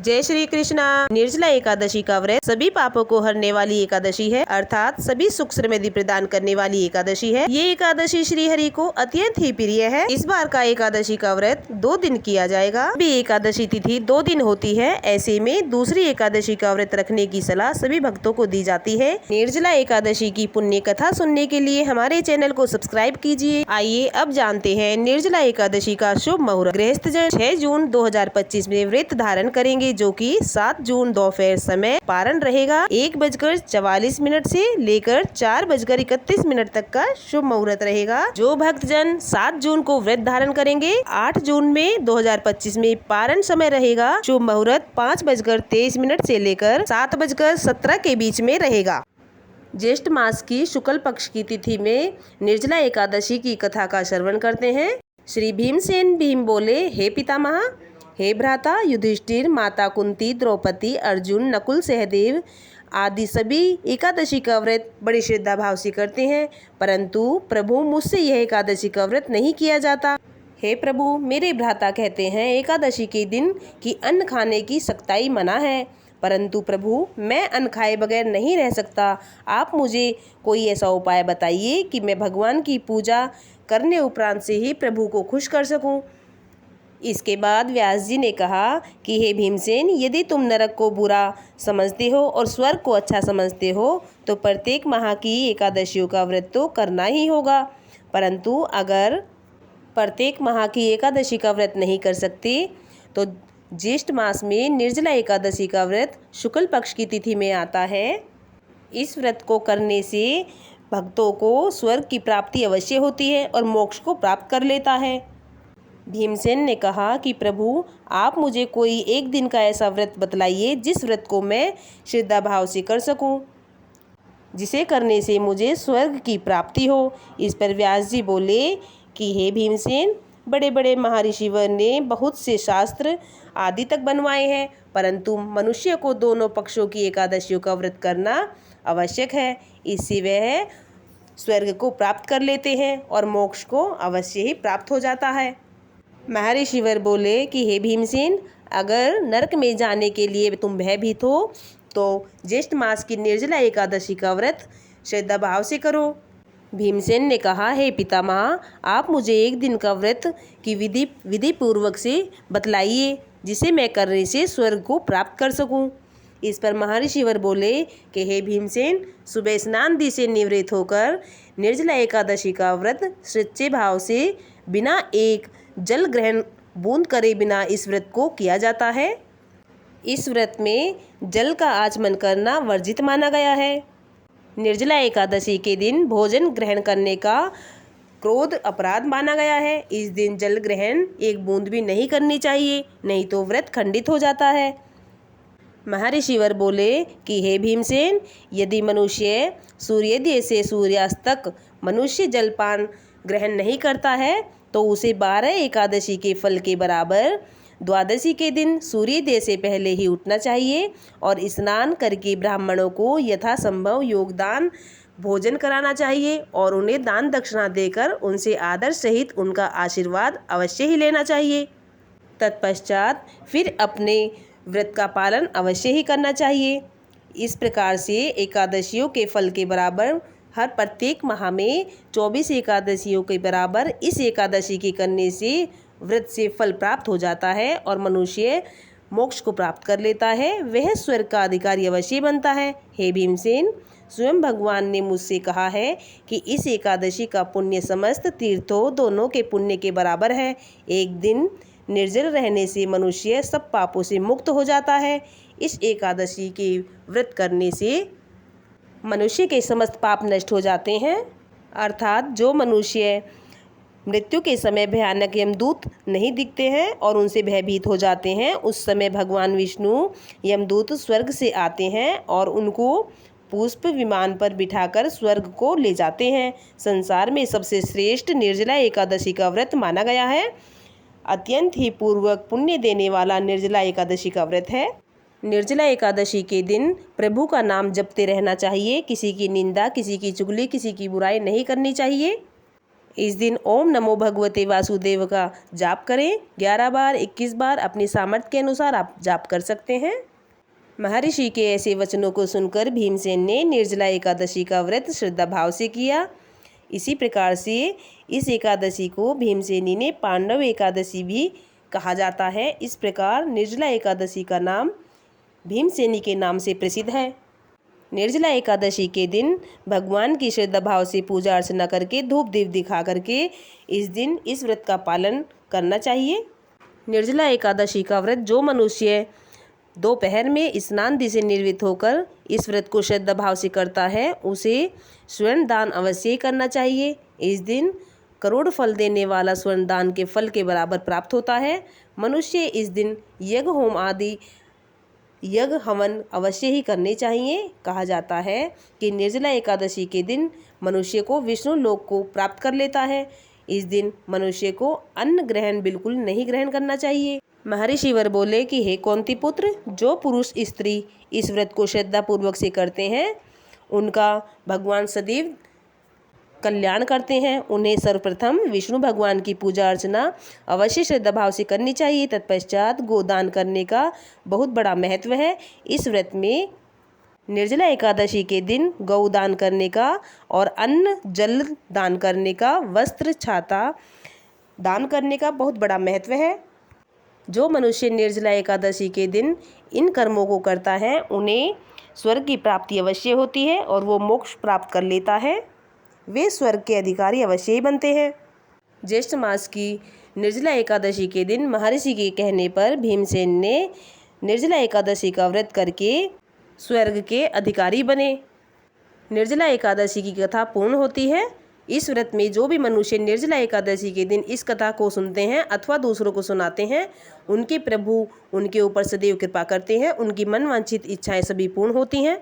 जय श्री कृष्णा। निर्जला एकादशी का व्रत सभी पापों को हरने वाली एकादशी है, अर्थात सभी सुख समृद्धि प्रदान करने वाली एकादशी है। ये एकादशी श्री हरि को अत्यंत ही प्रिय है। इस बार का एकादशी का व्रत 2 दिन किया जाएगा। भी एकादशी तिथि 2 दिन होती है, ऐसे में दूसरी एकादशी का व्रत रखने की सलाह सभी भक्तों को दी जाती है। निर्जला एकादशी की पुण्य कथा सुनने के लिए हमारे चैनल को सब्सक्राइब कीजिए। आइए अब जानते हैं निर्जला एकादशी का शुभ मुहूर्त। गृहस्थ जन 6 जून 2025 में व्रत धारण करेंगे, जो कि 7 जून दोपहर समय पारण रहेगा। 1:44 से लेकर 4:31 तक का शुभ मुहूर्त रहेगा। जो भक्तजन 7 जून को व्रत धारण करेंगे, 8 जून में 2025 में पारण समय रहेगा। शुभ मुहूर्त 5:23 से लेकर 7:17 के बीच में रहेगा। ज्येष्ठ मास की शुक्ल पक्ष की तिथि में निर्जला एकादशी की कथा का श्रवण करते हैं। श्री भीमसेन भीम बोले, हे पितामह, हे भ्राता युधिष्ठिर, माता कुंती, द्रौपदी, अर्जुन, नकुल, सहदेव आदि सभी एकादशी का व्रत बड़ी श्रद्धा भाव से करते हैं, परंतु प्रभु मुझसे यह एकादशी का व्रत नहीं किया जाता। हे प्रभु, मेरे भ्राता कहते हैं एकादशी के दिन की अन्न खाने की सख्ताई मना है, परंतु प्रभु मैं अन्न खाए बगैर नहीं रह सकता। आप मुझे कोई ऐसा उपाय बताइए कि मैं भगवान की पूजा करने उपरांत से ही प्रभु को खुश कर सकूं। इसके बाद व्यास जी ने कहा कि हे भीमसेन, यदि तुम नरक को बुरा समझते हो और स्वर्ग को अच्छा समझते हो तो प्रत्येक माह की एकादशियों का व्रत तो करना ही होगा, परंतु अगर प्रत्येक माह की एकादशी का व्रत नहीं कर सकते तो ज्येष्ठ मास में निर्जला एकादशी का व्रत शुक्ल पक्ष की तिथि में आता है। इस व्रत को करने से भक्तों को स्वर्ग की प्राप्ति अवश्य होती है और मोक्ष को प्राप्त कर लेता है। भीमसेन ने कहा कि प्रभु आप मुझे कोई एक दिन का ऐसा व्रत बतलाइए जिस व्रत को मैं श्रद्धा भाव से कर सकूं, जिसे करने से मुझे स्वर्ग की प्राप्ति हो। इस पर व्यास जी बोले कि हे भीमसेन, बड़े बड़े महर्षिवर ने बहुत से शास्त्र आदि तक बनवाए हैं, परंतु मनुष्य को दोनों पक्षों की एकादशियों का व्रत करना आवश्यक है। इससे वह स्वर्ग को प्राप्त कर लेते हैं और मोक्ष को अवश्य ही प्राप्त हो जाता है। महर्षिवर बोले कि हे भीमसेन, अगर नरक में जाने के लिए तुम भयभीत हो तो ज्येष्ठ मास की निर्जला एकादशी का व्रत श्रद्धा भाव से करो। भीमसेन ने कहा, हे पितामह, आप मुझे एक दिन का व्रत की विधि पूर्वक से बतलाइए जिसे मैं करने से स्वर्ग को प्राप्त कर सकूं। इस पर महर्षिवर बोले कि हे भीमसेन, सुबह स्नान दी से निवृत्त होकर निर्जला एकादशी का व्रत सच्चे भाव से बिना एक जल ग्रहण बूंद करे बिना इस व्रत को किया जाता है। इस व्रत में जल का आचमन करना वर्जित माना गया है। निर्जला एकादशी के दिन भोजन ग्रहण करने का क्रोध अपराध माना गया है। इस दिन जल ग्रहण एक बूंद भी नहीं करनी चाहिए, नहीं तो व्रत खंडित हो जाता है। महर्षिवर बोले कि हे भीमसेन, यदि मनुष्य सूर्योदय से सूर्यास्त तक मनुष्य जलपान ग्रहण नहीं करता है तो उसे 12 एकादशी के फल के बराबर द्वादशी के दिन सूर्योदय से पहले ही उठना चाहिए और स्नान करके ब्राह्मणों को यथासंभव योगदान भोजन कराना चाहिए और उन्हें दान दक्षिणा देकर उनसे आदर सहित उनका आशीर्वाद अवश्य ही लेना चाहिए। तत्पश्चात फिर अपने व्रत का पालन अवश्य ही करना चाहिए। इस प्रकार से एकादशियों के फल के बराबर हर प्रत्येक माह में 24 एकादशियों के बराबर इस एकादशी के करने से व्रत से फल प्राप्त हो जाता है और मनुष्य मोक्ष को प्राप्त कर लेता है, वह स्वर्ग का अधिकारी अवश्य बनता है। हे भीमसेन, स्वयं भगवान ने मुझसे कहा है कि इस एकादशी का पुण्य समस्त तीर्थों दोनों के पुण्य के बराबर है। एक दिन निर्जल रहने से मनुष्य सब पापों से मुक्त हो जाता है। इस एकादशी के व्रत करने से मनुष्य के समस्त पाप नष्ट हो जाते हैं, अर्थात जो मनुष्य मृत्यु के समय भयानक यमदूत नहीं दिखते हैं और उनसे भयभीत हो जाते हैं, उस समय भगवान विष्णु यमदूत स्वर्ग से आते हैं और उनको पुष्प विमान पर बिठाकर स्वर्ग को ले जाते हैं। संसार में सबसे श्रेष्ठ निर्जला एकादशी का व्रत माना गया है। अत्यंत ही पूर्वक पुण्य देने वाला निर्जला एकादशी का व्रत है। निर्जला एकादशी के दिन प्रभु का नाम जपते रहना चाहिए। किसी की निंदा, किसी की चुगली, किसी की बुराई नहीं करनी चाहिए। इस दिन ओम नमो भगवते वासुदेव का जाप करें। 11 बार 21 बार अपनी सामर्थ्य के अनुसार आप जाप कर सकते हैं। महर्षि के ऐसे वचनों को सुनकर भीमसेन ने निर्जला एकादशी का व्रत श्रद्धा भाव से किया। इसी प्रकार से इस एकादशी को भीमसेनी ने पांडव एकादशी भी कहा जाता है। इस प्रकार निर्जला एकादशी का नाम भीमसेनी के नाम से प्रसिद्ध है। निर्जला एकादशी के दिन भगवान की श्रद्धा भाव से पूजा अर्चना करके धूप दीप दिखा करके इस दिन इस व्रत का पालन करना चाहिए। निर्जला एकादशी का व्रत जो मनुष्य दोपहर में स्नान दि से निर्वृत्त होकर इस व्रत को श्रद्धा भाव से करता है उसे स्वर्ण दान अवश्य ही करना चाहिए। इस दिन करोड़ फल देने वाला स्वर्ण दान के फल के बराबर प्राप्त होता है। मनुष्य इस दिन यज्ञ होम आदि यज्ञ हवन अवश्य ही करने चाहिए। कहा जाता है कि निर्जला एकादशी के दिन मनुष्य को विष्णु लोक को प्राप्त कर लेता है। इस दिन मनुष्य को अन्न ग्रहण बिल्कुल नहीं ग्रहण करना चाहिए। महर्षि वर बोले कि हे कौंती पुत्र, जो पुरुष स्त्री इस व्रत को श्रद्धा पूर्वक से करते हैं उनका भगवान सदैव कल्याण करते हैं। उन्हें सर्वप्रथम विष्णु भगवान की पूजा अर्चना अवश्य श्रद्धा भाव से करनी चाहिए। तत्पश्चात गोदान करने का बहुत बड़ा महत्व है। इस व्रत में निर्जला एकादशी के दिन गौदान करने का और अन्न जल दान करने का, वस्त्र छाता दान करने का बहुत बड़ा महत्व है। जो मनुष्य निर्जला एकादशी के दिन इन कर्मों को करता है उन्हें स्वर्ग की प्राप्ति अवश्य होती है और वो मोक्ष प्राप्त कर लेता है। वे स्वर्ग के अधिकारी अवश्य ही बनते हैं। ज्येष्ठ मास की निर्जला एकादशी के दिन महर्षि के कहने पर भीमसेन ने निर्जला एकादशी का व्रत करके स्वर्ग के अधिकारी बने। निर्जला एकादशी की कथा पूर्ण होती है। इस व्रत में जो भी मनुष्य निर्जला एकादशी के दिन इस कथा को सुनते हैं अथवा दूसरों को सुनाते हैं उनके प्रभु उनके ऊपर सदैव कृपा करते हैं। उनकी मनवांछित इच्छाएं सभी पूर्ण होती हैं।